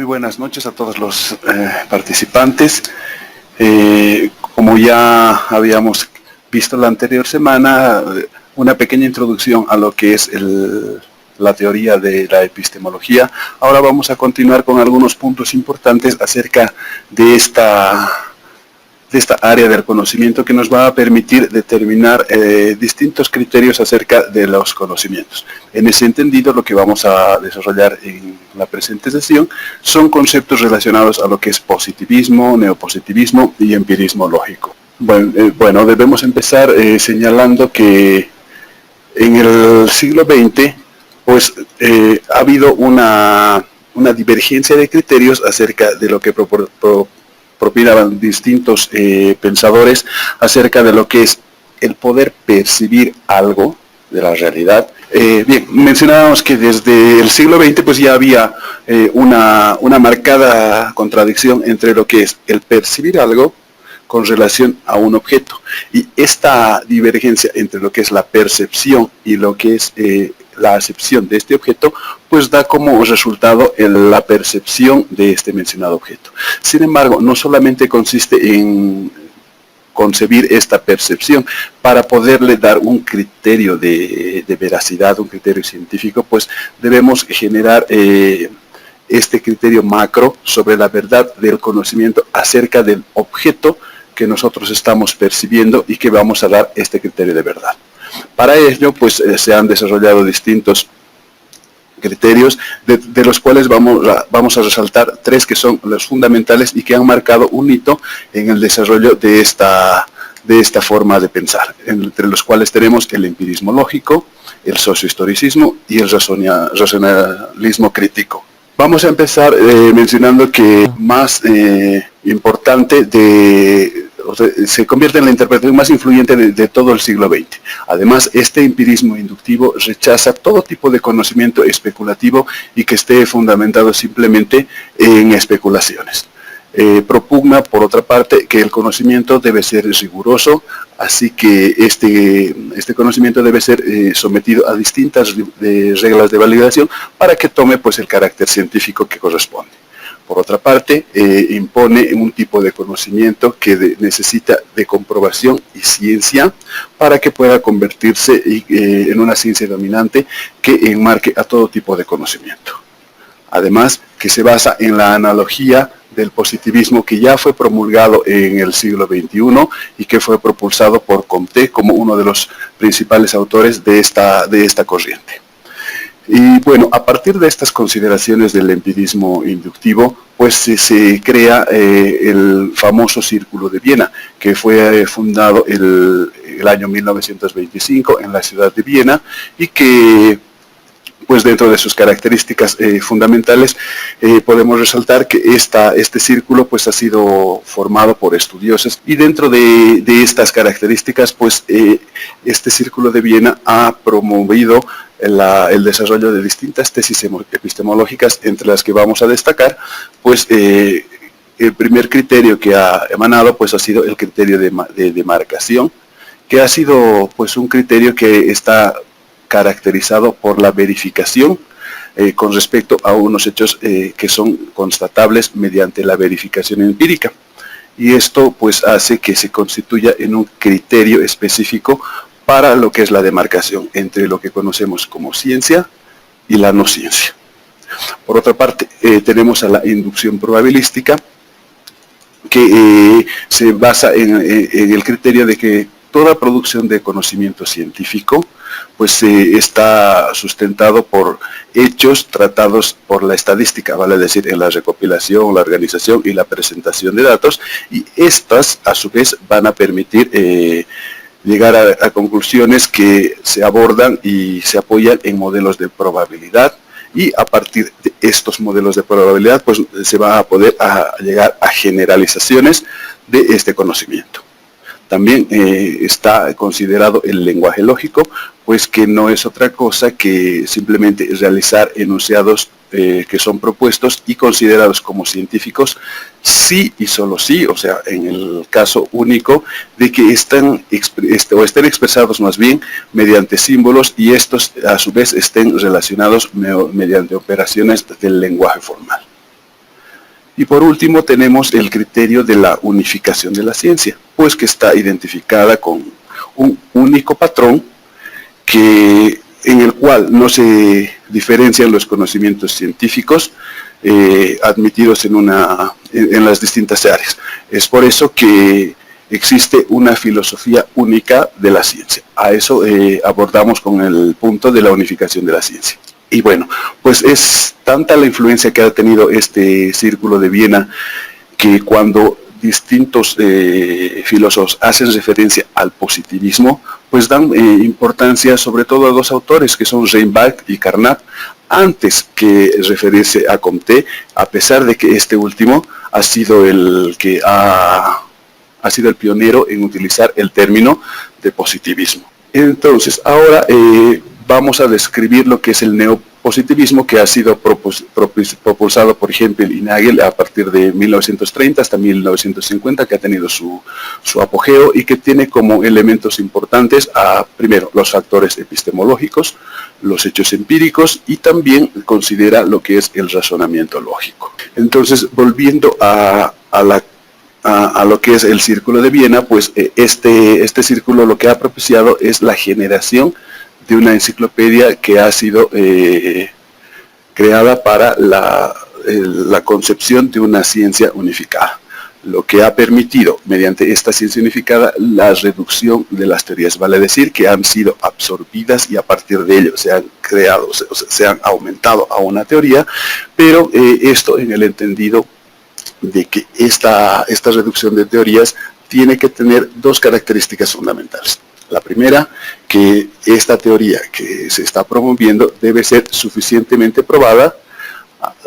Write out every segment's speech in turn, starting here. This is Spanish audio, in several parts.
Muy buenas noches a todos los participantes. Como ya habíamos visto la anterior semana, una pequeña introducción a lo que es la teoría de la epistemología. Ahora vamos a continuar con algunos puntos importantes acerca de esta área del conocimiento que nos va a permitir determinar distintos criterios acerca de los conocimientos. En ese entendido, lo que vamos a desarrollar en la presente sesión son conceptos relacionados a lo que es positivismo, neopositivismo y empirismo lógico. Bueno, debemos empezar señalando que en el siglo XX pues, ha habido una divergencia de criterios acerca de lo que propinaban distintos pensadores acerca de lo que es el poder percibir algo de la realidad. Bien, mencionábamos que desde el siglo XX pues ya había una marcada contradicción entre lo que es el percibir algo con relación a un objeto. Y esta divergencia entre lo que es la percepción y lo que es la acepción de este objeto, pues da como resultado la percepción de este mencionado objeto. Sin embargo, no solamente consiste en concebir esta percepción, para poderle dar un criterio de veracidad, un criterio científico, pues debemos generar este criterio macro sobre la verdad del conocimiento acerca del objeto que nosotros estamos percibiendo y que vamos a dar este criterio de verdad. Para ello, pues se han desarrollado distintos criterios, de los cuales vamos a resaltar tres que son los fundamentales y que han marcado un hito en el desarrollo de esta forma de pensar, entre los cuales tenemos el empirismo lógico, el sociohistoricismo y el racionalismo crítico. Vamos a empezar mencionando que más importante se convierte en la interpretación más influyente de todo el siglo XX. Además, este empirismo inductivo rechaza todo tipo de conocimiento especulativo y que esté fundamentado simplemente en especulaciones. Propugna, por otra parte, que el conocimiento debe ser riguroso, así que este conocimiento debe ser sometido a distintas reglas de validación para que tome pues, el carácter científico que corresponde. Por otra parte, impone un tipo de conocimiento que necesita de comprobación y ciencia para que pueda convertirse en una ciencia dominante que enmarque a todo tipo de conocimiento. Además, que se basa en la analogía del positivismo que ya fue promulgado en el siglo XXI y que fue propulsado por Comte como uno de los principales autores de esta corriente. Y bueno, a partir de estas consideraciones del empirismo inductivo, pues se crea el famoso Círculo de Viena, que fue fundado el año 1925 en la ciudad de Viena y que pues dentro de sus características fundamentales podemos resaltar que este círculo pues ha sido formado por estudiosos y dentro de estas características pues este Círculo de Viena ha promovido el desarrollo de distintas tesis epistemológicas, entre las que vamos a destacar pues el primer criterio que ha emanado pues ha sido el criterio de demarcación, que ha sido pues un criterio que está caracterizado por la verificación con respecto a unos hechos que son constatables mediante la verificación empírica. Y esto pues hace que se constituya en un criterio específico para lo que es la demarcación entre lo que conocemos como ciencia y la no ciencia. Por otra parte, tenemos a la inducción probabilística, que se basa en el criterio de que toda producción de conocimiento científico pues está sustentado por hechos tratados por la estadística, vale decir, en la recopilación, la organización y la presentación de datos, y estas a su vez van a permitir llegar a conclusiones que se abordan y se apoyan en modelos de probabilidad, y a partir de estos modelos de probabilidad pues se va a poder llegar a generalizaciones de este conocimiento. También está considerado el lenguaje lógico, pues que no es otra cosa que simplemente realizar enunciados que son propuestos y considerados como científicos, sí y solo sí, o sea, en el caso único de que estén expresados más bien mediante símbolos y estos a su vez estén relacionados mediante operaciones del lenguaje formal. Y por último tenemos el criterio de la unificación de la ciencia, pues que está identificada con un único patrón en el cual no se diferencian los conocimientos científicos admitidos en las distintas áreas. Es por eso que existe una filosofía única de la ciencia. A eso abordamos con el punto de la unificación de la ciencia. Y bueno, pues es tanta la influencia que ha tenido este Círculo de Viena que cuando distintos filósofos hacen referencia al positivismo, pues dan importancia sobre todo a dos autores que son Reinbach y Carnap, antes que referirse a Comte, a pesar de que este último ha sido el que ha sido el pionero en utilizar el término de positivismo. Entonces, ahora vamos a describir lo que es el neopositivismo, que ha sido propulsado por Hempel y Nagel a partir de 1930 hasta 1950, que ha tenido su apogeo y que tiene como elementos importantes primero, los factores epistemológicos, los hechos empíricos y también considera lo que es el razonamiento lógico. Entonces, volviendo a lo que es el Círculo de Viena, pues este círculo lo que ha propiciado es la generación de una enciclopedia que ha sido creada para la concepción de una ciencia unificada, lo que ha permitido, mediante esta ciencia unificada, la reducción de las teorías, vale decir que han sido absorbidas y a partir de ello se han creado, se han aumentado a una teoría, pero esto en el entendido de que esta reducción de teorías tiene que tener dos características fundamentales. La primera, que esta teoría que se está promoviendo debe ser suficientemente probada,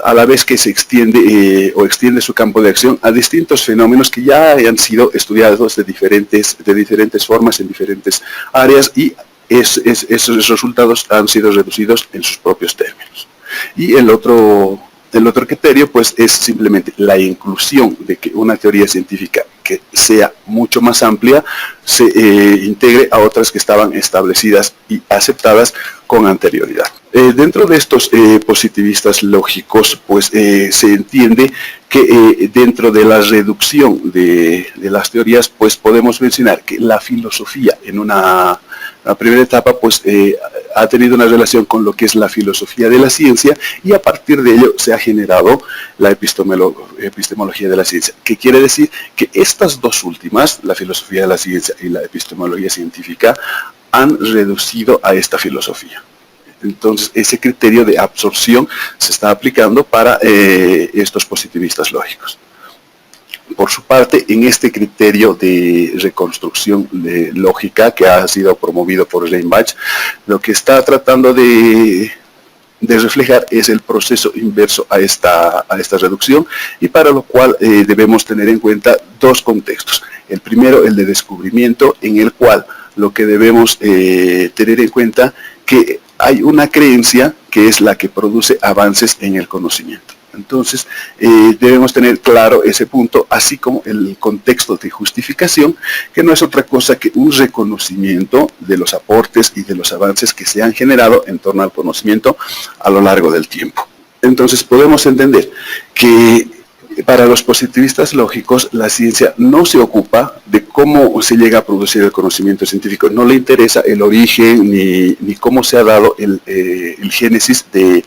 a la vez que se extiende su campo de acción a distintos fenómenos que ya hayan sido estudiados de diferentes formas en diferentes áreas y esos resultados han sido reducidos en sus propios términos. Y el otro criterio pues es simplemente la inclusión de que una teoría científica que sea mucho más amplia se integre a otras que estaban establecidas y aceptadas con anterioridad. Dentro de estos positivistas lógicos pues se entiende que dentro de la reducción de las teorías pues podemos mencionar que la filosofía en la primera etapa pues ha tenido una relación con lo que es la filosofía de la ciencia y a partir de ello se ha generado la epistemología de la ciencia, que quiere decir que estas dos últimas, la filosofía de la ciencia y la epistemología científica, han reducido a esta filosofía. Entonces ese criterio de absorción se está aplicando para estos positivistas lógicos. Por su parte, en este criterio de reconstrucción lógica que ha sido promovido por Reinbach, lo que está tratando de reflejar es el proceso inverso a esta reducción y para lo cual debemos tener en cuenta dos contextos. El primero, el de descubrimiento, en el cual lo que debemos tener en cuenta que hay una creencia que es la que produce avances en el conocimiento. Entonces, debemos tener claro ese punto, así como el contexto de justificación, que no es otra cosa que un reconocimiento de los aportes y de los avances que se han generado en torno al conocimiento a lo largo del tiempo. Entonces, podemos entender que para los positivistas lógicos, la ciencia no se ocupa de cómo se llega a producir el conocimiento científico, no le interesa el origen ni cómo se ha dado el génesis de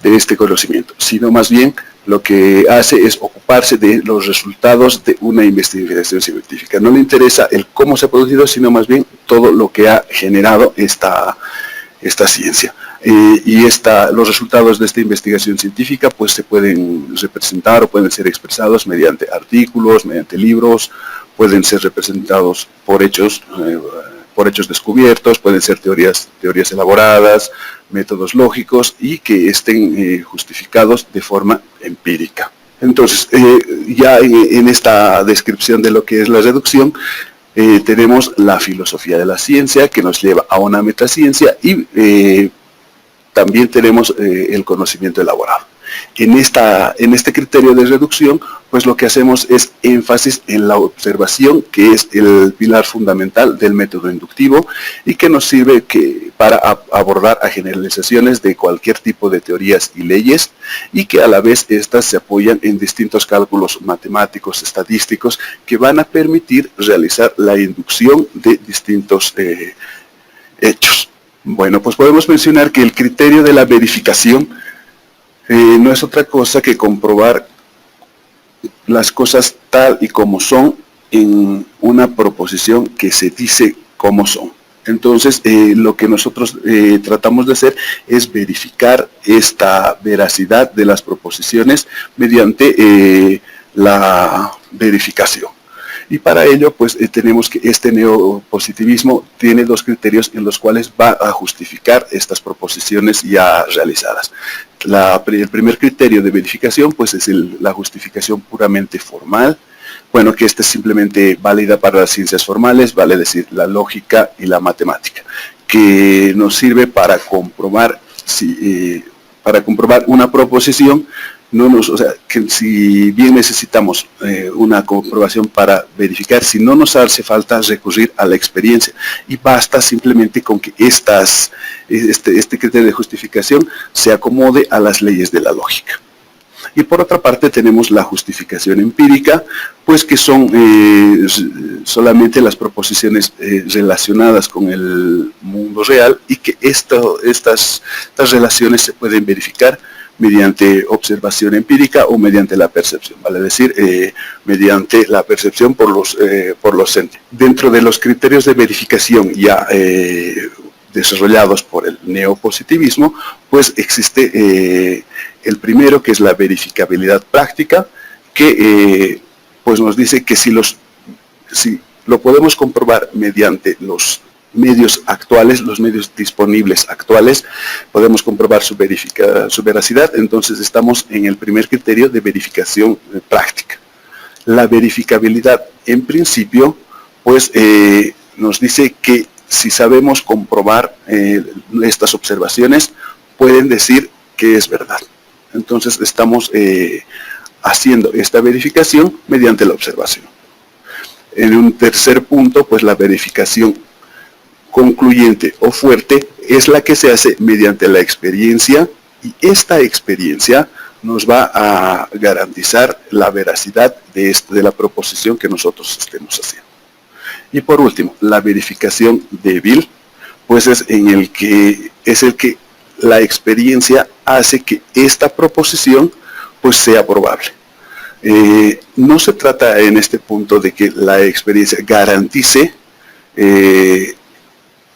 este conocimiento, sino más bien lo que hace es ocuparse de los resultados de una investigación científica. No le interesa el cómo se ha producido, sino más bien todo lo que ha generado esta ciencia. Los resultados de esta investigación científica pues se pueden representar o pueden ser expresados mediante artículos, mediante libros, pueden ser representados por hechos descubiertos, pueden ser teorías elaboradas, métodos lógicos y que estén justificados de forma empírica. Entonces, ya en esta descripción de lo que es la reducción, tenemos la filosofía de la ciencia que nos lleva a una metaciencia y también tenemos el conocimiento elaborado. En este criterio de reducción, pues lo que hacemos es énfasis en la observación, que es el pilar fundamental del método inductivo y que nos sirve para abordar a generalizaciones de cualquier tipo de teorías y leyes, y que a la vez estas se apoyan en distintos cálculos matemáticos, estadísticos, que van a permitir realizar la inducción de distintos hechos. Bueno, pues podemos mencionar que el criterio de la verificación no es otra cosa que comprobar las cosas tal y como son en una proposición que se dice como son. Entonces, lo que nosotros tratamos de hacer es verificar esta veracidad de las proposiciones mediante la verificación. Y para ello, pues tenemos que este neopositivismo tiene dos criterios en los cuales va a justificar estas proposiciones ya realizadas. El primer criterio de verificación, pues es la justificación puramente formal. Bueno, que esta es simplemente válida para las ciencias formales, vale decir la lógica y la matemática, que nos sirve para comprobar una proposición. O sea, que si bien necesitamos una comprobación para verificar, si no nos hace falta recurrir a la experiencia, y basta simplemente con que este criterio de justificación se acomode a las leyes de la lógica. Y por otra parte tenemos la justificación empírica, pues que son solamente las proposiciones relacionadas con el mundo real, y que estas relaciones se pueden verificar mediante observación empírica o mediante la percepción, vale decir, mediante la percepción por los sentidos. Dentro de los criterios de verificación ya desarrollados por el neopositivismo, pues existe el primero, que es la verificabilidad práctica, que pues nos dice que si lo podemos comprobar mediante los medios actuales, los medios disponibles actuales, podemos comprobar su veracidad. Entonces estamos en el primer criterio de verificación práctica. La verificabilidad, en principio, pues nos dice que si sabemos comprobar estas observaciones, pueden decir que es verdad. Entonces estamos haciendo esta verificación mediante la observación. En un tercer punto, pues la verificación concluyente o fuerte es la que se hace mediante la experiencia, y esta experiencia nos va a garantizar la veracidad de la proposición que nosotros estemos haciendo. Y por último, la verificación débil, pues es el que la experiencia hace que esta proposición pues sea probable. No se trata en este punto de que la experiencia garantice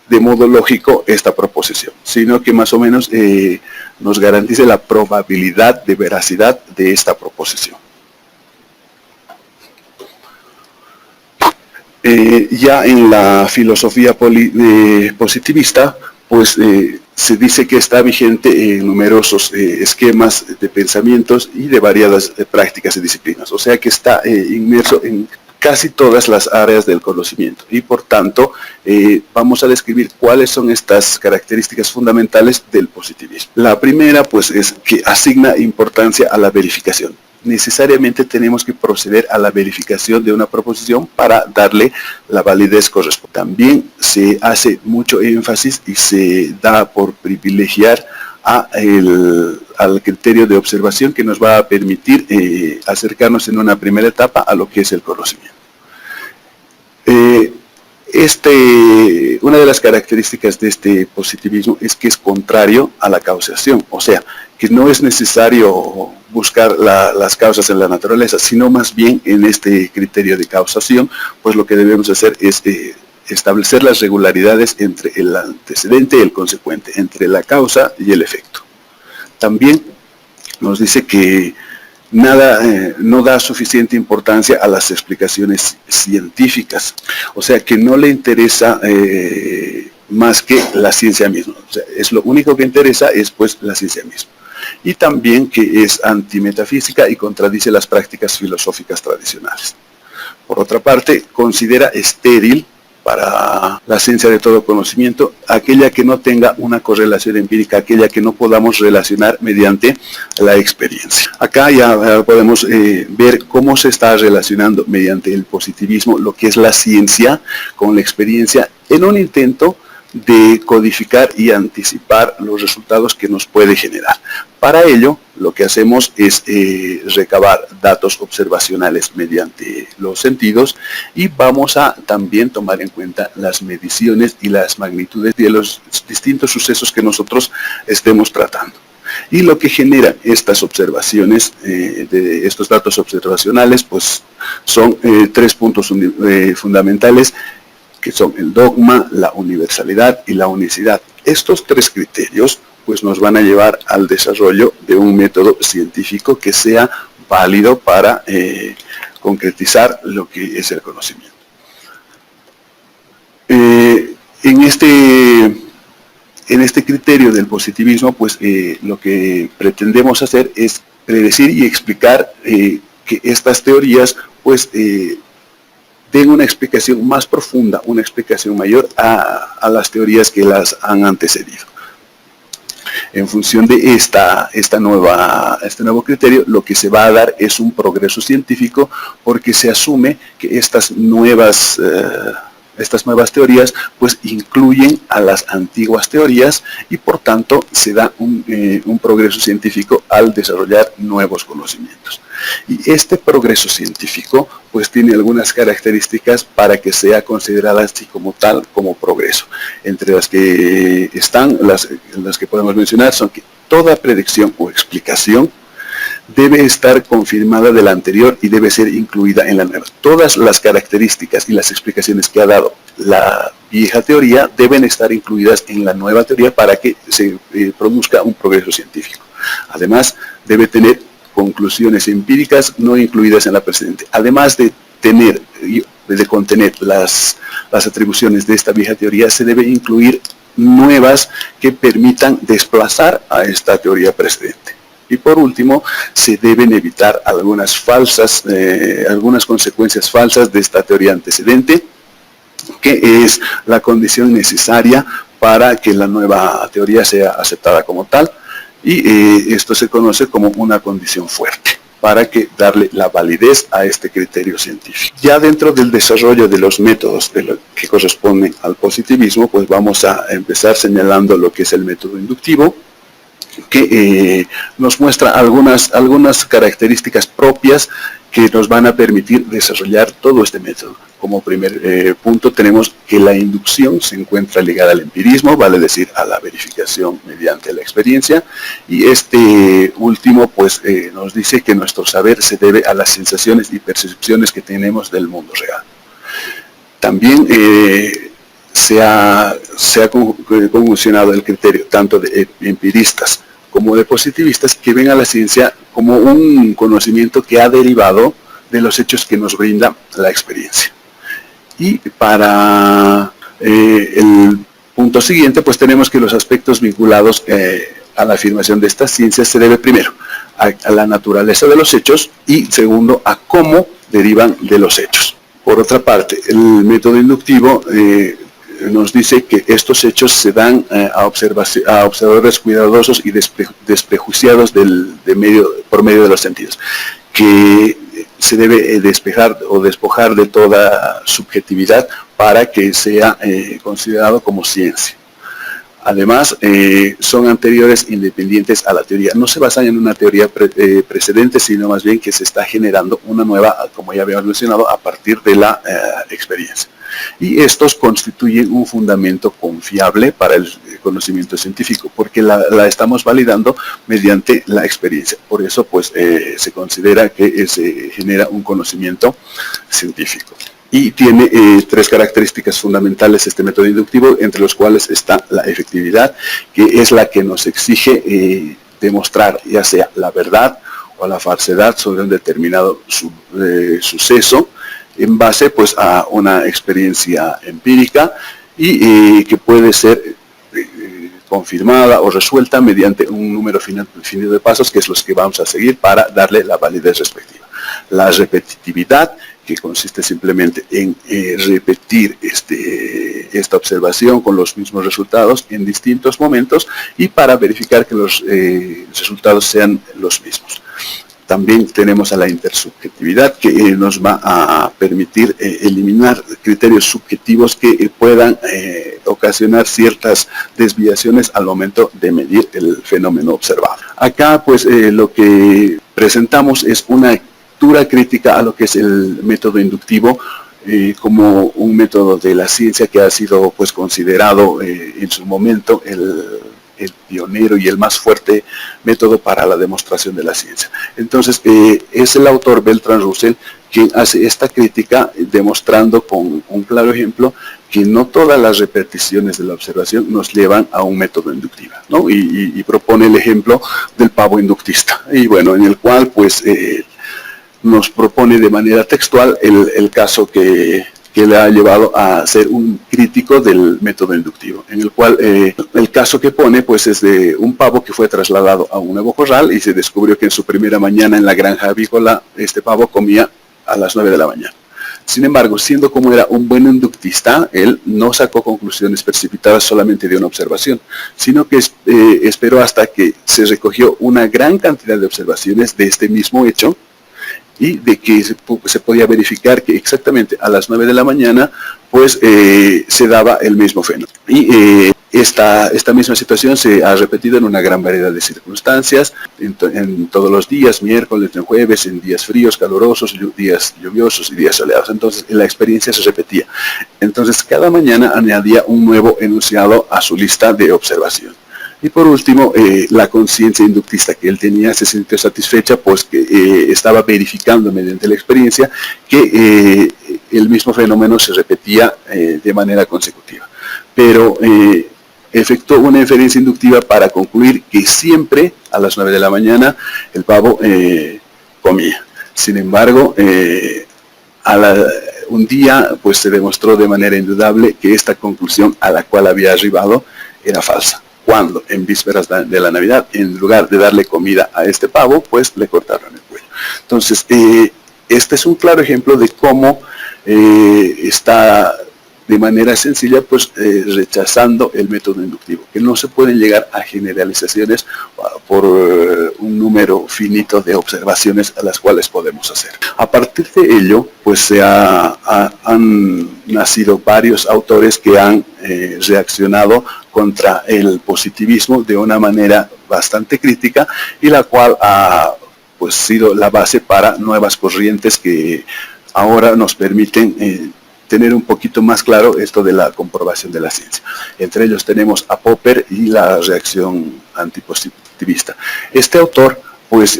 de modo lógico esta proposición, sino que más o menos nos garantice la probabilidad de veracidad de esta proposición. Ya en la filosofía positivista, pues se dice que está vigente en numerosos esquemas de pensamientos y de variadas prácticas y disciplinas, o sea que está inmerso en casi todas las áreas del conocimiento, y por tanto vamos a describir cuáles son estas características fundamentales del positivismo. La primera, pues, es que asigna importancia a la verificación. Necesariamente tenemos que proceder a la verificación de una proposición para darle la validez correspondiente. También se hace mucho énfasis y se da por privilegiar al criterio de observación, que nos va a permitir acercarnos en una primera etapa a lo que es el conocimiento. Una de las características de este positivismo es que es contrario a la causación, o sea, que no es necesario buscar las causas en la naturaleza, sino más bien en este criterio de causación, pues lo que debemos hacer es establecer las regularidades entre el antecedente y el consecuente, entre la causa y el efecto. También nos dice que no da suficiente importancia a las explicaciones científicas, o sea que no le interesa más que la ciencia misma, o sea, es lo único que interesa es pues la ciencia misma. Y también que es antimetafísica y contradice las prácticas filosóficas tradicionales. Por otra parte, considera estéril para la ciencia de todo conocimiento, aquella que no tenga una correlación empírica, aquella que no podamos relacionar mediante la experiencia. Acá ya podemos ver cómo se está relacionando mediante el positivismo lo que es la ciencia con la experiencia en un intento de codificar y anticipar los resultados que nos puede generar. Para ello, lo que hacemos es recabar datos observacionales mediante los sentidos y vamos a también tomar en cuenta las mediciones y las magnitudes de los distintos sucesos que nosotros estemos tratando. Y lo que genera estas observaciones, de estos datos observacionales, pues son tres puntos fundamentales, que son el dogma, la universalidad y la unicidad. Estos tres criterios pues nos van a llevar al desarrollo de un método científico que sea válido para concretizar lo que es el conocimiento. En este criterio del positivismo, pues lo que pretendemos hacer es predecir y explicar que estas teorías pues den una explicación más profunda, una explicación mayor a las teorías que las han antecedido. En función de este nuevo criterio, lo que se va a dar es un progreso científico porque se asume que estas nuevas teorías pues incluyen a las antiguas teorías y por tanto se da un progreso científico al desarrollar nuevos conocimientos. Y este progreso científico pues tiene algunas características para que sea considerada así como tal, como progreso. Entre las que están, las que podemos mencionar son que toda predicción o explicación debe estar confirmada de la anterior y debe ser incluida en la nueva. Todas las características y las explicaciones que ha dado la vieja teoría deben estar incluidas en la nueva teoría para que se produzca un progreso científico. Además, debe tener conclusiones empíricas no incluidas en la precedente. Además de contener las atribuciones de esta vieja teoría, se debe incluir nuevas que permitan desplazar a esta teoría precedente. Y por último, se deben evitar algunas consecuencias falsas de esta teoría antecedente, que es la condición necesaria para que la nueva teoría sea aceptada como tal, y esto se conoce como una condición fuerte, para darle la validez a este criterio científico. Ya dentro del desarrollo de los métodos que corresponden al positivismo, pues vamos a empezar señalando lo que es el método inductivo, que nos muestra algunas características propias que nos van a permitir desarrollar todo este método. Como primer punto tenemos que la inducción se encuentra ligada al empirismo, vale decir a la verificación mediante la experiencia, y este último pues nos dice que nuestro saber se debe a las sensaciones y percepciones que tenemos del mundo real. También se ha conjuncionado el criterio tanto de empiristas como de positivistas que ven a la ciencia como un conocimiento que ha derivado de los hechos que nos brinda la experiencia. Y para el punto siguiente, pues tenemos que los aspectos vinculados a la afirmación de estas ciencias se debe primero a la naturaleza de los hechos y segundo a cómo derivan de los hechos. Por otra parte, el método inductivo nos dice que estos hechos se dan a observadores cuidadosos y desprejuiciados por medio de los sentidos, que se debe despejar o despojar de toda subjetividad para que sea considerado como ciencia. Además, son anteriores independientes a la teoría. No se basan en una teoría precedente, sino más bien que se está generando una nueva, como ya habíamos mencionado, a partir de la experiencia. Y estos constituyen un fundamento confiable para el conocimiento científico, porque la estamos validando mediante la experiencia. Por eso, pues, se considera que se genera un conocimiento científico. Y tiene tres características fundamentales este método inductivo, entre los cuales está la efectividad, que es la que nos exige demostrar ya sea la verdad o la falsedad sobre un determinado suceso, en base pues a una experiencia empírica y que puede ser confirmada o resuelta mediante un número finito de pasos, que es los que vamos a seguir para darle la validez respectiva. La repetitividad, que consiste simplemente en repetir esta observación con los mismos resultados en distintos momentos y para verificar que los resultados sean los mismos. También tenemos a la intersubjetividad, que nos va a permitir eliminar criterios subjetivos que puedan ocasionar ciertas desviaciones al momento de medir el fenómeno observado. Acá pues lo que presentamos es una lectura crítica a lo que es el método inductivo como un método de la ciencia que ha sido pues considerado en su momento el pionero y el más fuerte método para la demostración de la ciencia. Entonces, es el autor Bertrand Russell quien hace esta crítica demostrando con un claro ejemplo que no todas las repeticiones de la observación nos llevan a un método inductivo, ¿no? Y propone el ejemplo del pavo inductista, y bueno, en el cual pues nos propone de manera textual el caso que le ha llevado a ser un crítico del método inductivo, en el cual el caso que pone pues es de un pavo que fue trasladado a un nuevo corral y se descubrió que en su primera mañana en la granja avícola este pavo comía a las 9 de la mañana. Sin embargo, siendo como era un buen inductista, él no sacó conclusiones precipitadas solamente de una observación, sino que esperó hasta que se recogió una gran cantidad de observaciones de este mismo hecho, y de que se podía verificar que exactamente a las 9 de la mañana pues se daba el mismo fenómeno. Y esta misma situación se ha repetido en una gran variedad de circunstancias, en todos los días, miércoles, en jueves, en días fríos, calurosos, días lluviosos y días soleados. Entonces la experiencia se repetía. Entonces cada mañana añadía un nuevo enunciado a su lista de observación. Y por último, la conciencia inductista que él tenía se sintió satisfecha, pues que estaba verificando mediante la experiencia que el mismo fenómeno se repetía de manera consecutiva. Pero efectuó una inferencia inductiva para concluir que siempre a las 9 de la mañana el pavo comía. Sin embargo, un día pues se demostró de manera indudable que esta conclusión a la cual había arribado era falsa. Cuando en vísperas de la Navidad, en lugar de darle comida a este pavo, pues le cortaron el cuello. Entonces, este es un claro ejemplo de cómo está de manera sencilla, pues rechazando el método inductivo, que no se pueden llegar a generalizaciones por un número finito de observaciones a las cuales podemos hacer. A partir de ello, pues han nacido varios autores que han reaccionado contra el positivismo de una manera bastante crítica y la cual ha pues sido la base para nuevas corrientes que ahora nos permiten tener un poquito más claro esto de la comprobación de la ciencia. Entre ellos tenemos a Popper y la reacción antipositivista. Este autor pues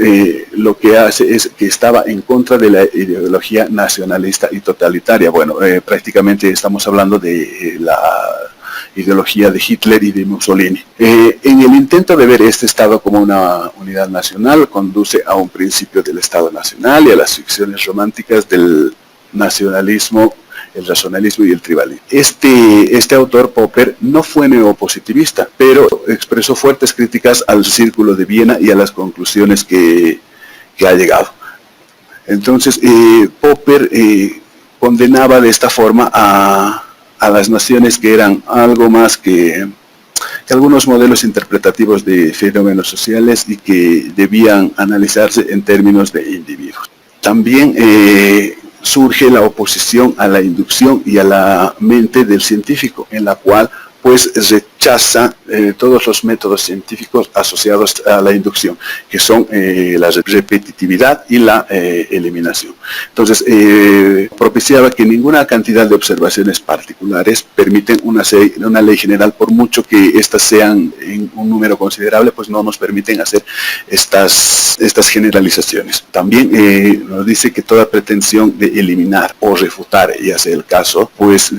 lo que hace es que estaba en contra de la ideología nacionalista y totalitaria. Bueno, prácticamente estamos hablando de la ideología de Hitler y de Mussolini. En el intento de ver este Estado como una unidad nacional, conduce a un principio del Estado nacional y a las ficciones románticas del nacionalismo, el racionalismo y el tribalismo. Este autor, Popper, no fue neopositivista, pero expresó fuertes críticas al Círculo de Viena y a las conclusiones que ha llegado. Entonces, Popper condenaba de esta forma a las naciones que eran algo más que algunos modelos interpretativos de fenómenos sociales y que debían analizarse en términos de individuos. También surge la oposición a la inducción y a la mente del científico, en la cual pues rechaza todos los métodos científicos asociados a la inducción, que son la repetitividad y la eliminación. Entonces, propiciaba que ninguna cantidad de observaciones particulares permiten una ley general, por mucho que éstas sean en un número considerable, pues no nos permiten hacer estas generalizaciones. También nos dice que toda pretensión de eliminar o refutar, ya sea el caso, pues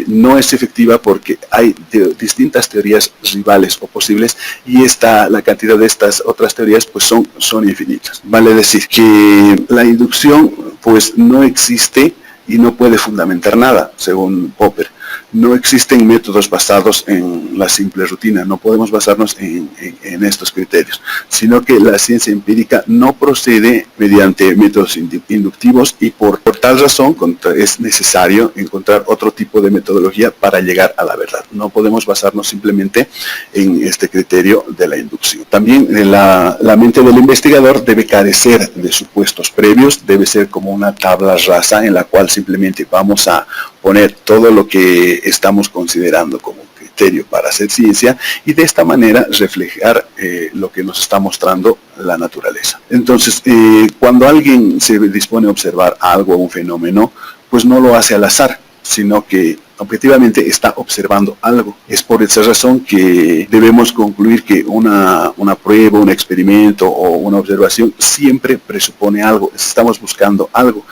no es efectiva porque hay distintas teorías rivales o posibles y la cantidad de estas otras teorías pues son infinitas. Vale decir que la inducción pues no existe y no puede fundamentar nada, según Popper. no existen métodos basados en la simple rutina, no podemos basarnos en estos criterios, sino que la ciencia empírica no procede mediante métodos inductivos y por tal razón es necesario encontrar otro tipo de metodología para llegar a la verdad. No podemos basarnos simplemente en este criterio de la inducción. También la mente del investigador debe carecer de supuestos previos, debe ser como una tabla rasa en la cual simplemente vamos a poner todo lo que estamos considerando como criterio para hacer ciencia y de esta manera reflejar lo que nos está mostrando la naturaleza. Entonces, cuando alguien se dispone a observar algo o un fenómeno, pues no lo hace al azar, sino que objetivamente está observando algo. Es por esa razón que debemos concluir que una prueba, un experimento o una observación siempre presupone algo. Estamos buscando algo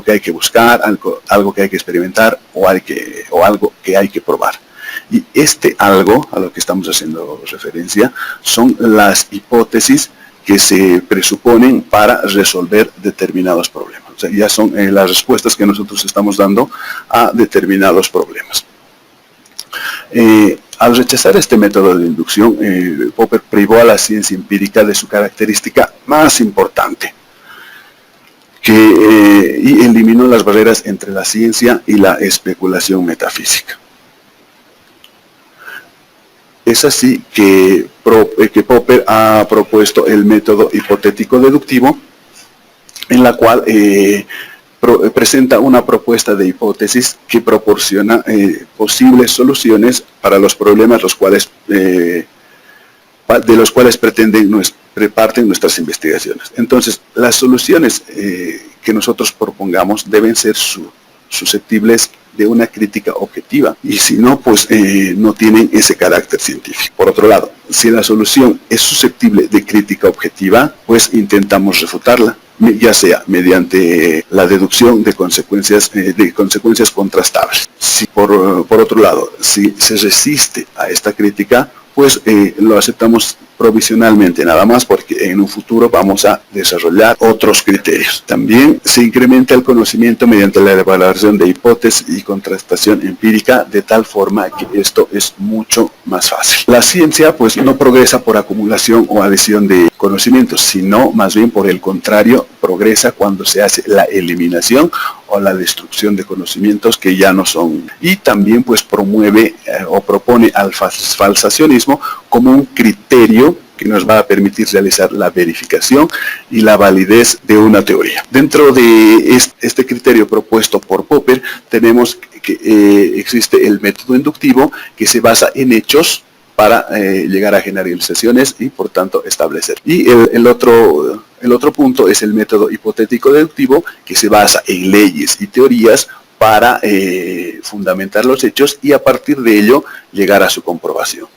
que hay que buscar, algo que hay que experimentar o algo que hay que probar. Y este algo a lo que estamos haciendo referencia son las hipótesis que se presuponen para resolver determinados problemas. O sea, ya son las respuestas que nosotros estamos dando a determinados problemas. Al rechazar este método de inducción, Popper privó a la ciencia empírica de su característica más importante, y eliminó las barreras entre la ciencia y la especulación metafísica. Es así que Popper ha propuesto el método hipotético deductivo, en la cual presenta una propuesta de hipótesis que proporciona posibles soluciones para los problemas de los cuales parten nuestras investigaciones. Entonces, las soluciones que nosotros propongamos deben ser susceptibles de una crítica objetiva, y si no, pues no tienen ese carácter científico. Por otro lado, si la solución es susceptible de crítica objetiva, pues intentamos refutarla, ya sea mediante la deducción de consecuencias contrastables. Si por otro lado, si se resiste a esta crítica, pues lo aceptamos provisionalmente nada más, porque en un futuro vamos a desarrollar otros criterios. También se incrementa el conocimiento mediante la evaluación de hipótesis y contrastación empírica, de tal forma que esto es mucho más fácil. La ciencia pues no progresa por acumulación o adición de conocimientos, sino más bien por el contrario, progresa cuando se hace la eliminación o la destrucción de conocimientos que ya no son. Y también pues promueve o propone al falsacionismo como un criterio que nos va a permitir realizar la verificación y la validez de una teoría. Dentro de este criterio propuesto por Popper, tenemos que existe el método inductivo, que se basa en hechos para llegar a generalizaciones y por tanto establecer. Y el otro punto es el método hipotético deductivo, que se basa en leyes y teorías para fundamentar los hechos y a partir de ello llegar a su comprobación.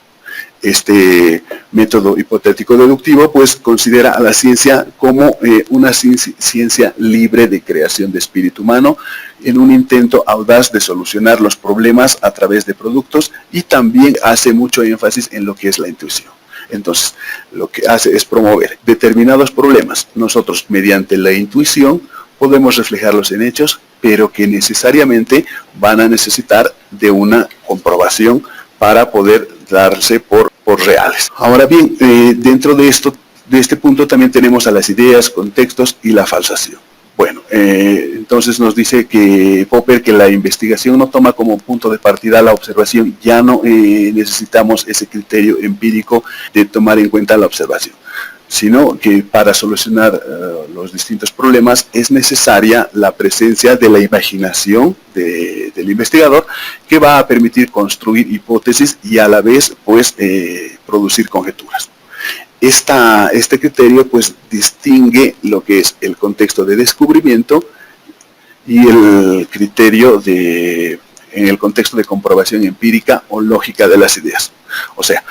Este método hipotético deductivo pues considera a la ciencia como una ciencia libre de creación de espíritu humano, en un intento audaz de solucionar los problemas a través de productos, y también hace mucho énfasis en lo que es la intuición. Entonces, lo que hace es promover determinados problemas. Nosotros, mediante la intuición, podemos reflejarlos en hechos, pero que necesariamente van a necesitar de una comprobación para poder darse por reales. Ahora bien, dentro de este punto también tenemos a las ideas, contextos y la falsación. Bueno, entonces nos dice que Popper que la investigación no toma como punto de partida la observación, ya no necesitamos ese criterio empírico de tomar en cuenta la observación, sino que para solucionar los distintos problemas es necesaria la presencia de la imaginación del investigador, que va a permitir construir hipótesis y a la vez pues producir conjeturas. Este criterio pues distingue lo que es el contexto de descubrimiento y el criterio en el contexto de comprobación empírica o lógica de las ideas. O sea,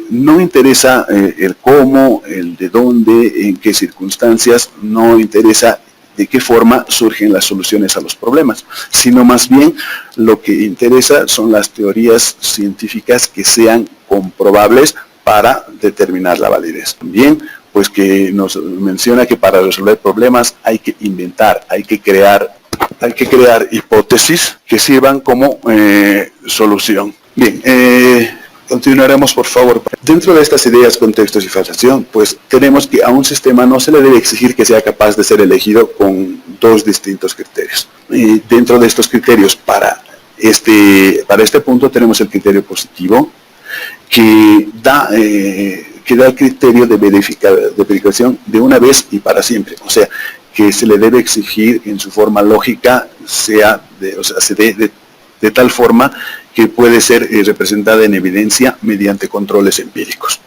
no interesa el cómo, el de dónde, en qué circunstancias, no interesa de qué forma surgen las soluciones a los problemas, sino más bien lo que interesa son las teorías científicas que sean comprobables para determinar la validez. También, pues que nos menciona que para resolver problemas hay que inventar, hay que crear hay que crear hipótesis que sirvan como solución. Bien, continuaremos, por favor. Dentro de estas ideas, contextos y falsación, pues tenemos que a un sistema no se le debe exigir que sea capaz de ser elegido con dos distintos criterios. Y dentro de estos criterios, para este punto tenemos el criterio positivo, que da el criterio de verificación de una vez y para siempre. O sea, que se le debe exigir en su forma lógica, se dé de tal forma que puede ser representada en evidencia mediante controles empíricos.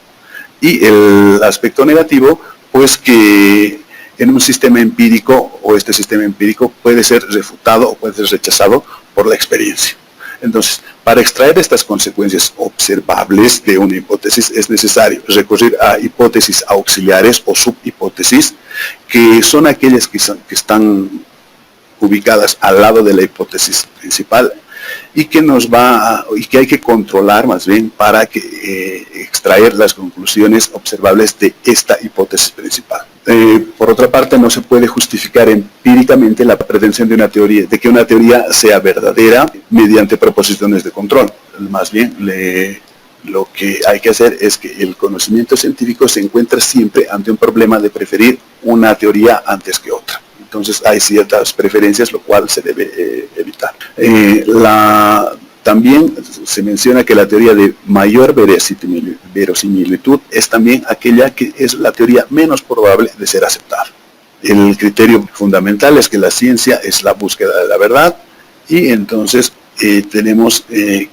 Y el aspecto negativo, pues que en un sistema empírico, o este sistema empírico puede ser refutado o puede ser rechazado por la experiencia. Entonces, para extraer estas consecuencias observables de una hipótesis es necesario recurrir a hipótesis auxiliares o subhipótesis, que son aquellas que están ubicadas al lado de la hipótesis principal y que hay que controlar más bien para extraer las conclusiones observables de esta hipótesis principal. Por otra parte, no se puede justificar empíricamente la pretensión de que una teoría sea verdadera mediante proposiciones de control. Más bien, lo que hay que hacer es que el conocimiento científico se encuentra siempre ante un problema de preferir una teoría antes que otra. Entonces hay ciertas preferencias, lo cual se debe evitar. También se menciona que la teoría de mayor verosimilitud es también aquella que es la teoría menos probable de ser aceptada. El criterio fundamental es que la ciencia es la búsqueda de la verdad, y entonces tenemos qué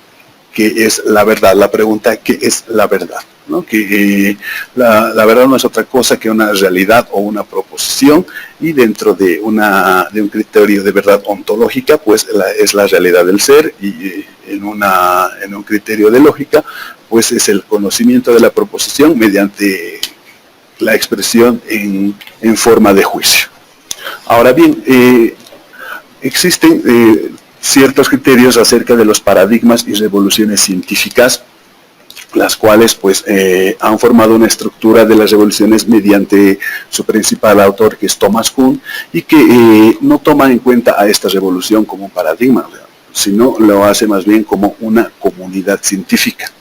es la verdad. La pregunta, ¿qué es la verdad? ¿No? Que la verdad no es otra cosa que una realidad o una proposición, y dentro de un criterio de verdad ontológica, pues es la realidad del ser, y en un criterio de lógica, pues es el conocimiento de la proposición mediante la expresión en forma de juicio. Ahora bien, existen ciertos criterios acerca de los paradigmas y revoluciones científicas, las cuales pues han formado una estructura de las revoluciones mediante su principal autor, que es Thomas Kuhn, y que no toma en cuenta a esta revolución como un paradigma, sino lo hace más bien como una comunidad científica.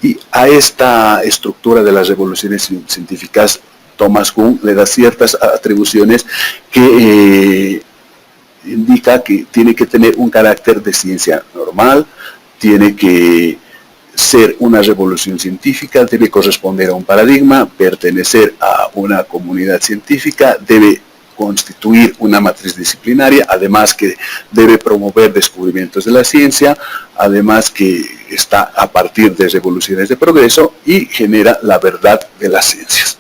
Y a esta estructura de las revoluciones científicas, Thomas Kuhn le da ciertas atribuciones que indica que tiene que tener un carácter de ciencia normal, tiene que ser una revolución científica, debe corresponder a un paradigma, pertenecer a una comunidad científica, debe constituir una matriz disciplinaria, además que debe promover descubrimientos de la ciencia, además que está a partir de revoluciones de progreso y genera la verdad de las ciencias.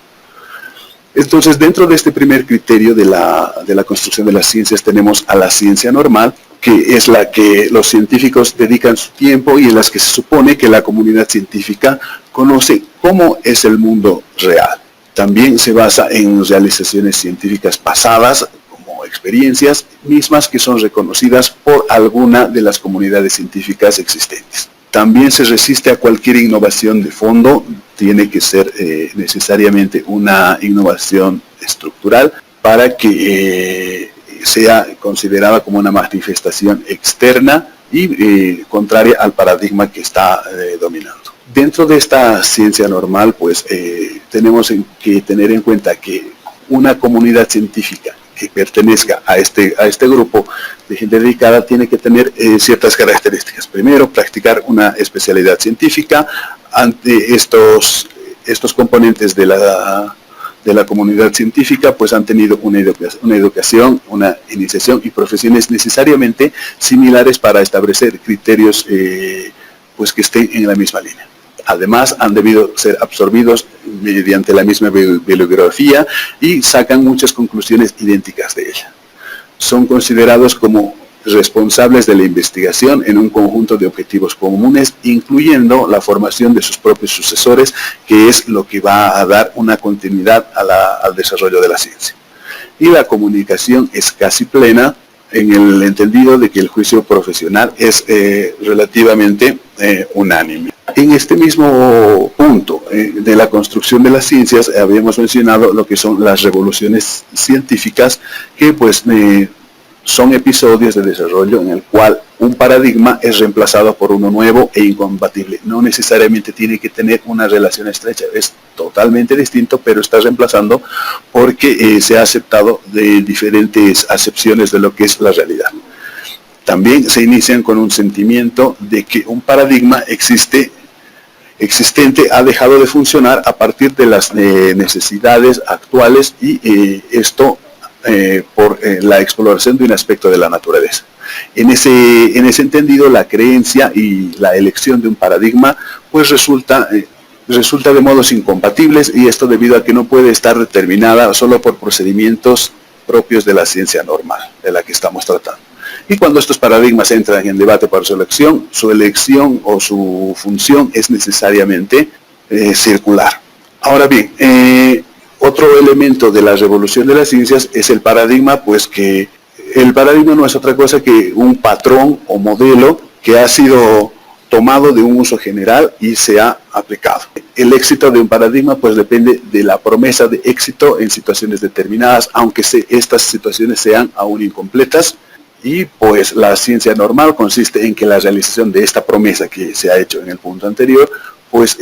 Entonces, dentro de este primer criterio de la construcción de las ciencias, tenemos a la ciencia normal, que es la que los científicos dedican su tiempo y en las que se supone que la comunidad científica conoce cómo es el mundo real. También se basa en realizaciones científicas pasadas, como experiencias mismas que son reconocidas por alguna de las comunidades científicas existentes. También se resiste a cualquier innovación de fondo, tiene que ser necesariamente una innovación estructural para que sea considerada como una manifestación externa y contraria al paradigma que está dominando. Dentro de esta ciencia normal, pues tenemos que tener en cuenta que una comunidad científica que pertenezca a este grupo de gente dedicada tiene que tener ciertas características. Primero, practicar una especialidad científica. Ante estos componentes de la comunidad científica, pues han tenido una educación, una iniciación y profesiones necesariamente similares para establecer criterios pues que estén en la misma línea. Además, han debido ser absorbidos mediante la misma bibliografía y sacan muchas conclusiones idénticas de ella. Son considerados como responsables de la investigación en un conjunto de objetivos comunes, incluyendo la formación de sus propios sucesores, que es lo que va a dar una continuidad al desarrollo de la ciencia. Y la comunicación es casi plena, en el entendido de que el juicio profesional es relativamente unánime. En este mismo punto de la construcción de las ciencias habíamos mencionado lo que son las revoluciones científicas, que pues son episodios de desarrollo en el cual un paradigma es reemplazado por uno nuevo e incompatible. No necesariamente tiene que tener una relación estrecha, es totalmente distinto, pero está reemplazando porque se ha aceptado de diferentes acepciones de lo que es la realidad. También se inician con un sentimiento de que un paradigma existente ha dejado de funcionar a partir de las necesidades actuales y esto por la exploración de un aspecto de la naturaleza. En ese entendido, la creencia y la elección de un paradigma pues resulta de modos incompatibles, y esto debido a que no puede estar determinada solo por procedimientos propios de la ciencia normal de la que estamos tratando. Y cuando estos paradigmas entran en debate para su elección o su función es necesariamente circular. Ahora bien, otro elemento de la revolución de las ciencias es el paradigma, pues que el paradigma no es otra cosa que un patrón o modelo que ha sido tomado de un uso general y se ha aplicado. El éxito de un paradigma pues depende de la promesa de éxito en situaciones determinadas, aunque estas situaciones sean aún incompletas. Y pues la ciencia normal consiste en que la realización de esta promesa que se ha hecho en el punto anterior, pues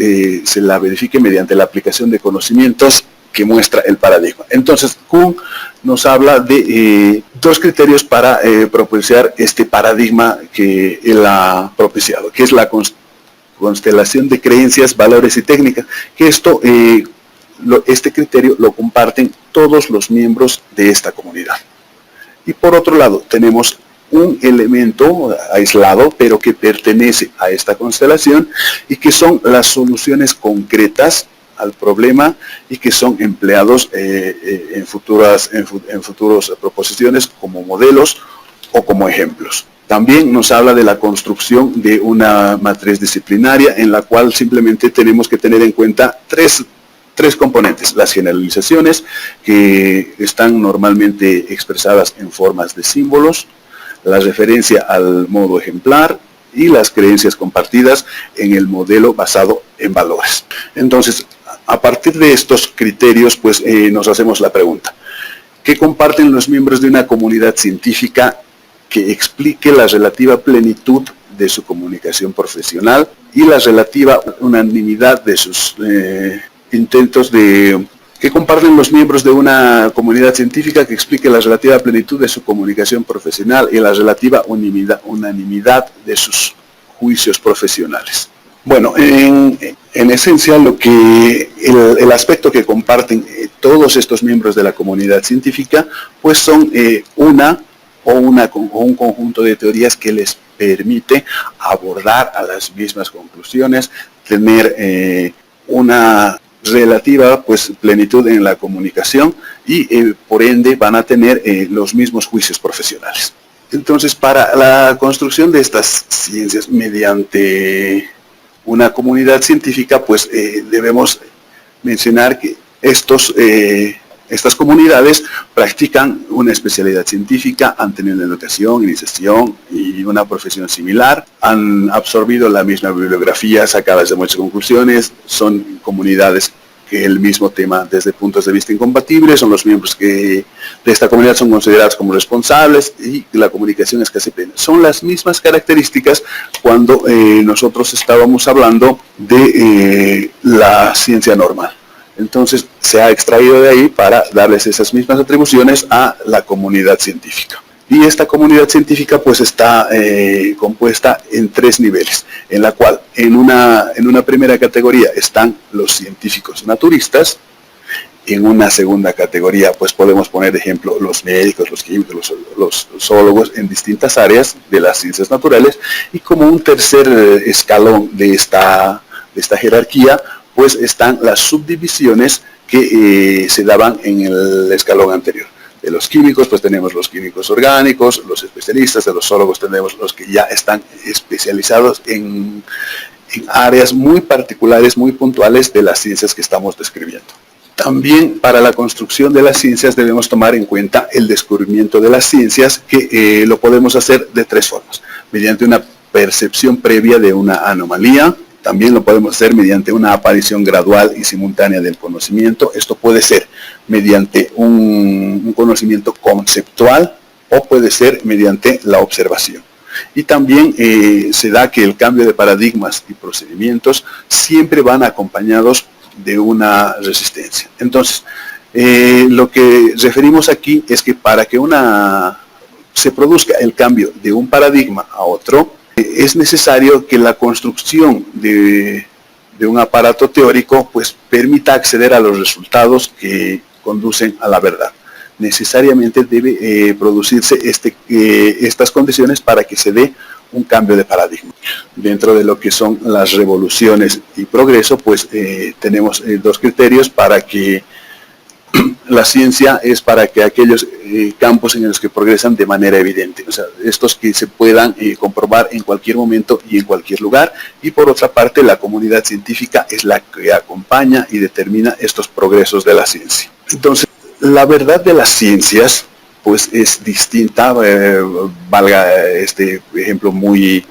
se la verifique mediante la aplicación de conocimientos que muestra el paradigma. Entonces, Kuhn nos habla de dos criterios para propiciar este paradigma que él ha propiciado, que es la constelación de creencias, valores y técnicas, que este criterio lo comparten todos los miembros de esta comunidad. Y por otro lado, tenemos un elemento aislado, pero que pertenece a esta constelación y que son las soluciones concretas al problema y que son empleados en futuras proposiciones como modelos o como ejemplos. También nos habla de la construcción de una matriz disciplinaria en la cual simplemente tenemos que tener en cuenta tres componentes: las generalizaciones, que están normalmente expresadas en formas de símbolos, la referencia al modo ejemplar y las creencias compartidas en el modelo basado en valores. Entonces, a partir de estos criterios, pues nos hacemos la pregunta: ¿qué comparten los miembros de una comunidad científica que explique la relativa plenitud de su comunicación profesional y la relativa unanimidad de sus intentos que comparten los miembros de una comunidad científica que explique la relativa plenitud de su comunicación profesional y la relativa unanimidad de sus juicios profesionales? Bueno, en esencia, el aspecto que comparten todos estos miembros de la comunidad científica, pues son un conjunto de teorías que les permite abordar a las mismas conclusiones, tener una relativa pues plenitud en la comunicación y por ende van a tener los mismos juicios profesionales. Entonces, para la construcción de estas ciencias mediante una comunidad científica, pues debemos mencionar que estas comunidades practican una especialidad científica, han tenido una educación, iniciación y una profesión similar, han absorbido la misma bibliografía, sacadas de muchas conclusiones, son comunidades que el mismo tema desde puntos de vista incompatibles, son los miembros de esta comunidad son considerados como responsables y la comunicación es casi plena. Son las mismas características cuando nosotros estábamos hablando de la ciencia normal. Entonces se ha extraído de ahí para darles esas mismas atribuciones a la comunidad científica. Y esta comunidad científica pues está compuesta en tres niveles, en la cual en una primera categoría están los científicos naturistas, en una segunda categoría pues podemos poner de ejemplo los médicos, los químicos, los zoólogos en distintas áreas de las ciencias naturales, y como un tercer escalón de esta jerarquía pues están las subdivisiones que se daban en el escalón anterior. De los químicos, pues tenemos los químicos orgánicos, los especialistas; de los zoólogos tenemos los que ya están especializados en áreas muy particulares, muy puntuales de las ciencias que estamos describiendo. También para la construcción de las ciencias debemos tomar en cuenta el descubrimiento de las ciencias, que lo podemos hacer de tres formas: mediante una percepción previa de una anomalía. También lo podemos hacer mediante una aparición gradual y simultánea del conocimiento. Esto puede ser mediante un conocimiento conceptual o puede ser mediante la observación. Y también se da que el cambio de paradigmas y procedimientos siempre van acompañados de una resistencia. Entonces, lo que referimos aquí es que para que se produzca el cambio de un paradigma a otro, es necesario que la construcción de un aparato teórico pues permita acceder a los resultados que conducen a la verdad. Necesariamente debe producirse estas condiciones para que se dé un cambio de paradigma. Dentro de lo que son las revoluciones y progreso, pues tenemos dos criterios para que la ciencia es para que aquellos campos en los que progresan de manera evidente, o sea, estos que se puedan comprobar en cualquier momento y en cualquier lugar, y por otra parte la comunidad científica es la que acompaña y determina estos progresos de la ciencia. Entonces, la verdad de las ciencias pues es distinta, valga este ejemplo muy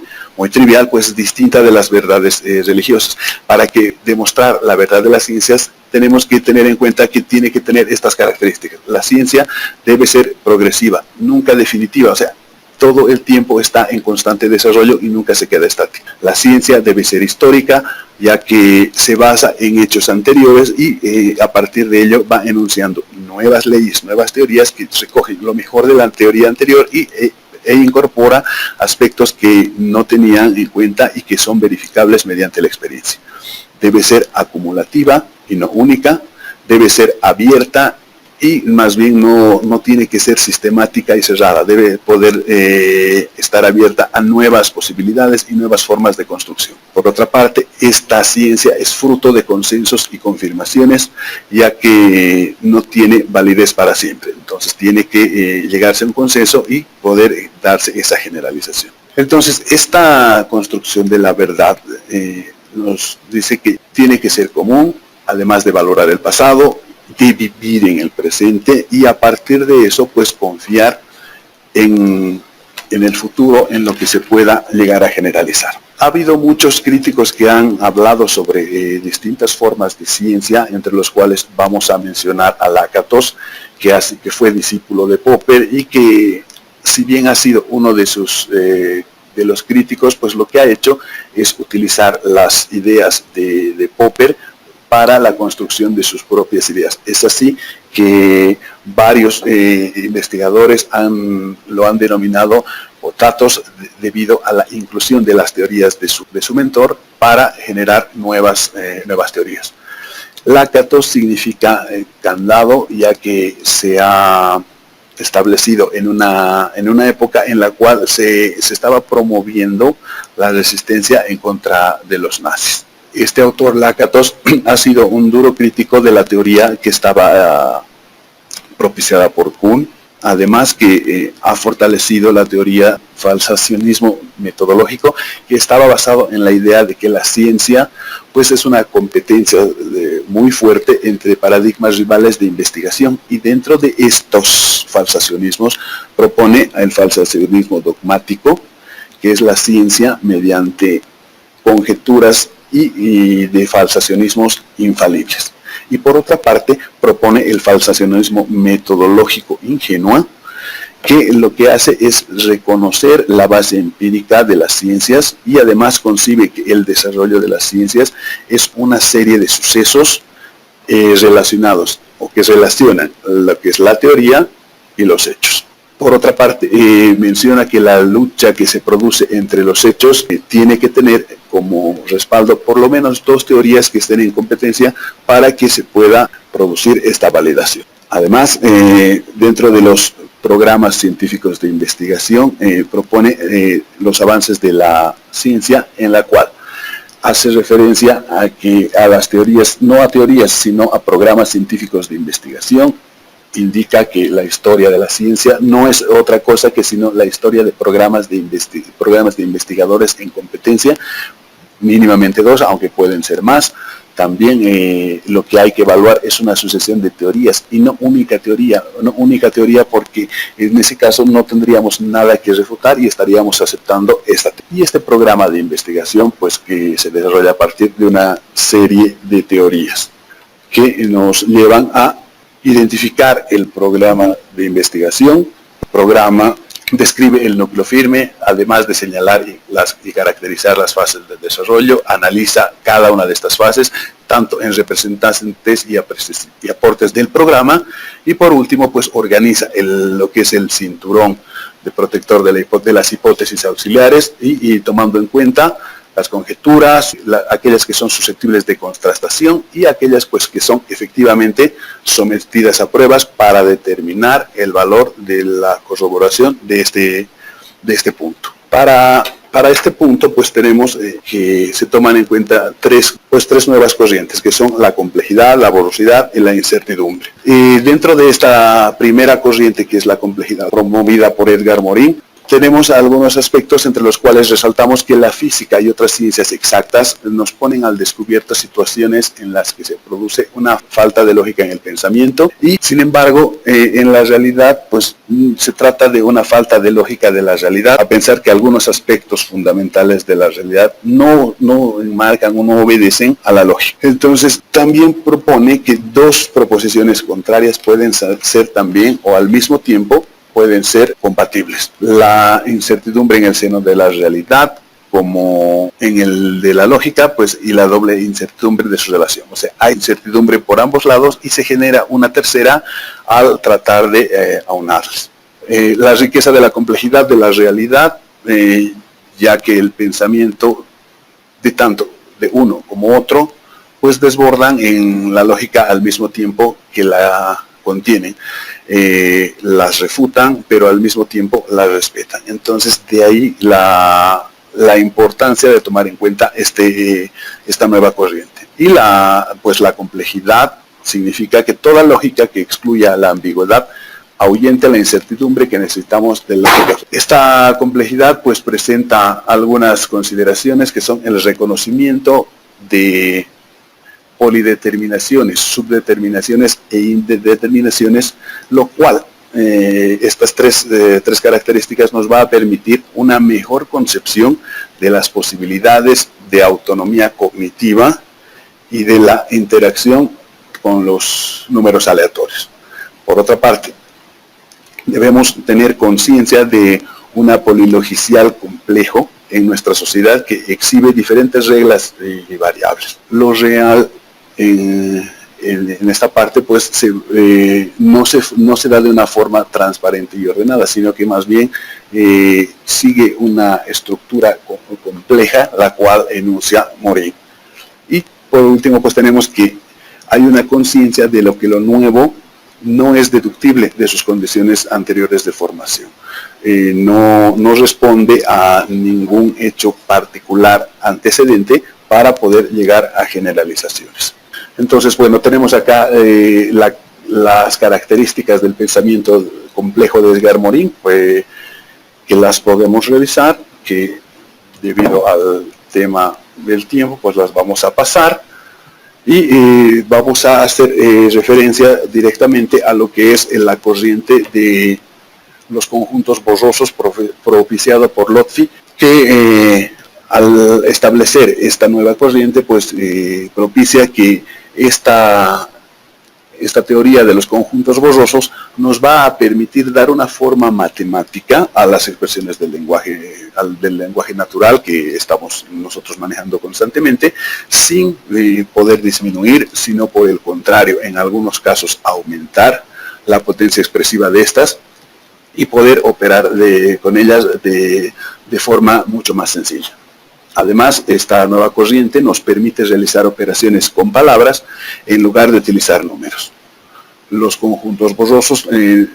trivial, pues distinta de las verdades religiosas. Para que demostrar la verdad de las ciencias tenemos que tener en cuenta que tiene que tener estas características. La ciencia debe ser progresiva, nunca definitiva, o sea, todo el tiempo está en constante desarrollo y nunca se queda estática. La ciencia debe ser histórica, ya que se basa en hechos anteriores y a partir de ello va enunciando nuevas leyes, nuevas teorías que recogen lo mejor de la teoría anterior e incorpora aspectos que no tenían en cuenta y que son verificables mediante la experiencia. Debe ser acumulativa y no única, debe ser abierta y más bien no tiene que ser sistemática y cerrada, debe poder estar abierta a nuevas posibilidades y nuevas formas de construcción. Por otra parte, esta ciencia es fruto de consensos y confirmaciones, ya que no tiene validez para siempre. Entonces tiene que llegarse a un consenso y poder darse esa generalización. Entonces, esta construcción de la verdad nos dice que tiene que ser común, además de valorar el pasado, de vivir en el presente y a partir de eso pues confiar en el futuro, en lo que se pueda llegar a generalizar. Ha habido muchos críticos que han hablado sobre distintas formas de ciencia, entre los cuales vamos a mencionar a Lakatos, que fue discípulo de Popper y que si bien ha sido uno de los críticos, pues lo que ha hecho es utilizar las ideas de Popper para la construcción de sus propias ideas. Es así que varios investigadores lo han denominado potatos debido a la inclusión de las teorías de su mentor para generar nuevas teorías. Lakatos significa candado, ya que se ha establecido en una época en la cual se estaba promoviendo la resistencia en contra de los nazis. Este autor, Lakatos, ha sido un duro crítico de la teoría que estaba propiciada por Kuhn, además que ha fortalecido la teoría falsacionismo metodológico, que estaba basado en la idea de que la ciencia pues es una competencia muy fuerte entre paradigmas rivales de investigación, y dentro de estos falsacionismos propone el falsacionismo dogmático, que es la ciencia mediante conjeturas y de falsacionismos infalibles. Y por otra parte, propone el falsacionismo metodológico ingenuo, que lo que hace es reconocer la base empírica de las ciencias y además concibe que el desarrollo de las ciencias es una serie de sucesos relacionados o que relacionan lo que es la teoría y los hechos. Por otra parte, menciona que la lucha que se produce entre los hechos tiene que tener como respaldo por lo menos dos teorías que estén en competencia para que se pueda producir esta validación. Además, dentro de los programas científicos de investigación, propone los avances de la ciencia, en la cual hace referencia a las teorías, no a teorías, sino a programas científicos de investigación. Indica que la historia de la ciencia no es otra cosa que sino la historia de programas de investigadores en competencia, mínimamente dos, aunque pueden ser más. También lo que hay que evaluar es una sucesión de teorías y no única teoría, porque en ese caso no tendríamos nada que refutar y estaríamos aceptando esta. Y este programa de investigación pues que se desarrolla a partir de una serie de teorías que nos llevan a identificar el programa de investigación, programa describe el núcleo firme, además de señalar y caracterizar las fases del desarrollo, analiza cada una de estas fases, tanto en representantes y aportes del programa, y por último, pues organiza lo que es el cinturón de protector de las hipótesis auxiliares y tomando en cuenta las conjeturas, aquellas que son susceptibles de contrastación y aquellas pues que son efectivamente sometidas a pruebas para determinar el valor de la corroboración de este punto. Para este punto pues tenemos que se toman en cuenta tres nuevas corrientes, que son la complejidad, la borrosidad y la incertidumbre. Y dentro de esta primera corriente, que es la complejidad promovida por Edgar Morin, tenemos algunos aspectos entre los cuales resaltamos que la física y otras ciencias exactas nos ponen al descubierto situaciones en las que se produce una falta de lógica en el pensamiento y, sin embargo, en la realidad, pues se trata de una falta de lógica de la realidad, a pensar que algunos aspectos fundamentales de la realidad no enmarcan o no obedecen a la lógica. Entonces, también propone que dos proposiciones contrarias pueden ser también o al mismo tiempo pueden ser compatibles. La incertidumbre en el seno de la realidad, como en el de la lógica, pues, y la doble incertidumbre de su relación. O sea, hay incertidumbre por ambos lados y se genera una tercera al tratar de aunarlas. La riqueza de la complejidad de la realidad, ya que el pensamiento de tanto de uno como otro, pues desbordan en la lógica al mismo tiempo que la contienen, las refutan, pero al mismo tiempo las respetan. Entonces, de ahí la importancia de tomar en cuenta esta nueva corriente. Y la complejidad significa que toda lógica que excluya la ambigüedad ahuyente la incertidumbre que necesitamos de lógica. Esta complejidad pues presenta algunas consideraciones que son el reconocimiento de polideterminaciones, subdeterminaciones e indeterminaciones, lo cual estas tres características nos va a permitir una mejor concepción de las posibilidades de autonomía cognitiva y de la interacción con los números aleatorios. Por otra parte, debemos tener conciencia de una polilogicial complejo en nuestra sociedad que exhibe diferentes reglas y variables. Lo real en esta parte pues no se da de una forma transparente y ordenada, sino que más bien sigue una estructura compleja, la cual enuncia Morin. Y por último pues tenemos que hay una conciencia de lo que lo nuevo no es deductible de sus condiciones anteriores de formación. No responde a ningún hecho particular antecedente para poder llegar a generalizaciones. Entonces, bueno, tenemos acá las características del pensamiento complejo de Edgar Morin, pues, que las podemos revisar, que debido al tema del tiempo, pues las vamos a pasar y vamos a hacer referencia directamente a lo que es la corriente de los conjuntos borrosos propiciado por Lotfi, que al establecer esta nueva corriente, pues propicia que esta teoría de los conjuntos borrosos nos va a permitir dar una forma matemática a las expresiones del lenguaje natural que estamos nosotros manejando constantemente, sin poder disminuir, sino por el contrario, en algunos casos aumentar la potencia expresiva de estas y poder operar con ellas de forma mucho más sencilla. Además, esta nueva corriente nos permite realizar operaciones con palabras en lugar de utilizar números. Los conjuntos borrosos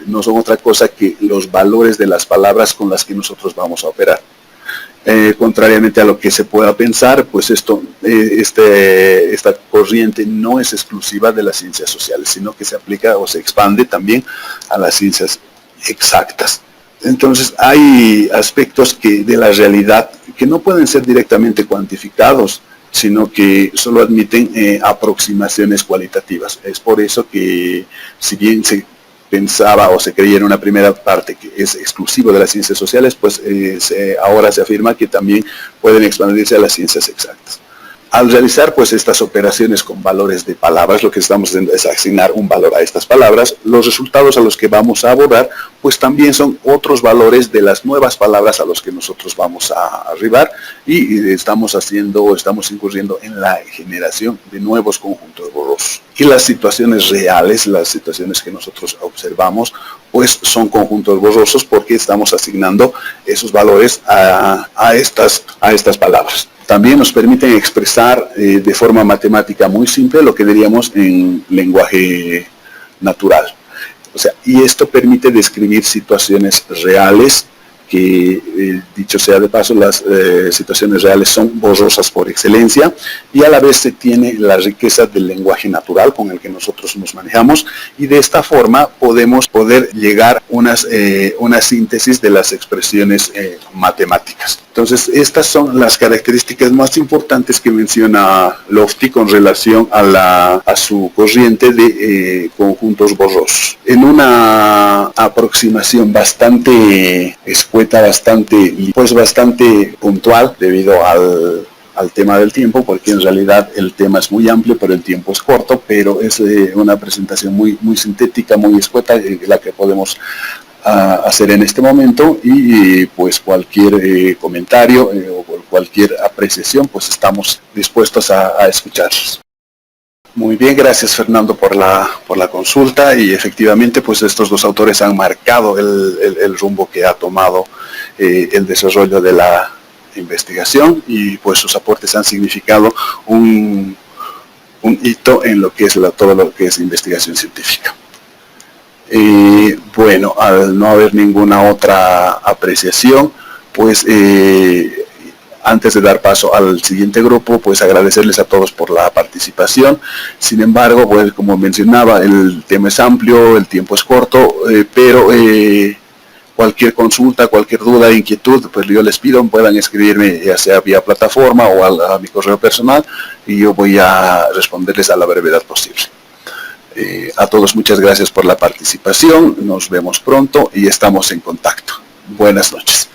no son otra cosa que los valores de las palabras con las que nosotros vamos a operar. Contrariamente a lo que se pueda pensar, pues esta corriente no es exclusiva de las ciencias sociales, sino que se aplica o se expande también a las ciencias exactas. Entonces hay aspectos de la realidad que no pueden ser directamente cuantificados, sino que solo admiten aproximaciones cualitativas. Es por eso que, si bien se pensaba o se creía en una primera parte que es exclusivo de las ciencias sociales, pues ahora se afirma que también pueden expandirse a las ciencias exactas. Al realizar pues estas operaciones con valores de palabras, lo que estamos haciendo es asignar un valor a estas palabras. Los resultados a los que vamos a abordar pues también son otros valores de las nuevas palabras a los que nosotros vamos a arribar, y estamos incurriendo en la generación de nuevos conjuntos borrosos. Y las situaciones reales, las situaciones que nosotros observamos, pues son conjuntos borrosos porque estamos asignando esos valores a estas palabras. También nos permiten expresar de forma matemática muy simple lo que diríamos en lenguaje natural. O sea, y esto permite describir situaciones reales que, dicho sea de paso, las situaciones reales son borrosas por excelencia, y a la vez se tiene la riqueza del lenguaje natural con el que nosotros nos manejamos, y de esta forma poder llegar a una síntesis de las expresiones matemáticas. Entonces, estas son las características más importantes que menciona Lofty con relación a su corriente de conjuntos borrosos. En una aproximación bastante escueta, bastante puntual, debido al tema del tiempo, porque en realidad el tema es muy amplio, pero el tiempo es corto, pero es una presentación muy sintética, muy escueta, la que podemos hacer en este momento, y pues cualquier comentario o cualquier apreciación, pues estamos dispuestos a escucharlos. Muy bien, gracias Fernando por la consulta, y efectivamente pues estos dos autores han marcado el rumbo que ha tomado el desarrollo de la investigación, y pues sus aportes han significado un hito en lo que es todo lo que es investigación científica. Bueno, al no haber ninguna otra apreciación, pues antes de dar paso al siguiente grupo, pues agradecerles a todos por la participación. Sin embargo, pues como mencionaba, el tema es amplio, el tiempo es corto, pero cualquier consulta, cualquier duda, inquietud, pues yo les pido puedan escribirme, ya sea vía plataforma o a mi correo personal, y yo voy a responderles a la brevedad posible. A todos muchas gracias por la participación, nos vemos pronto y estamos en contacto. Buenas noches.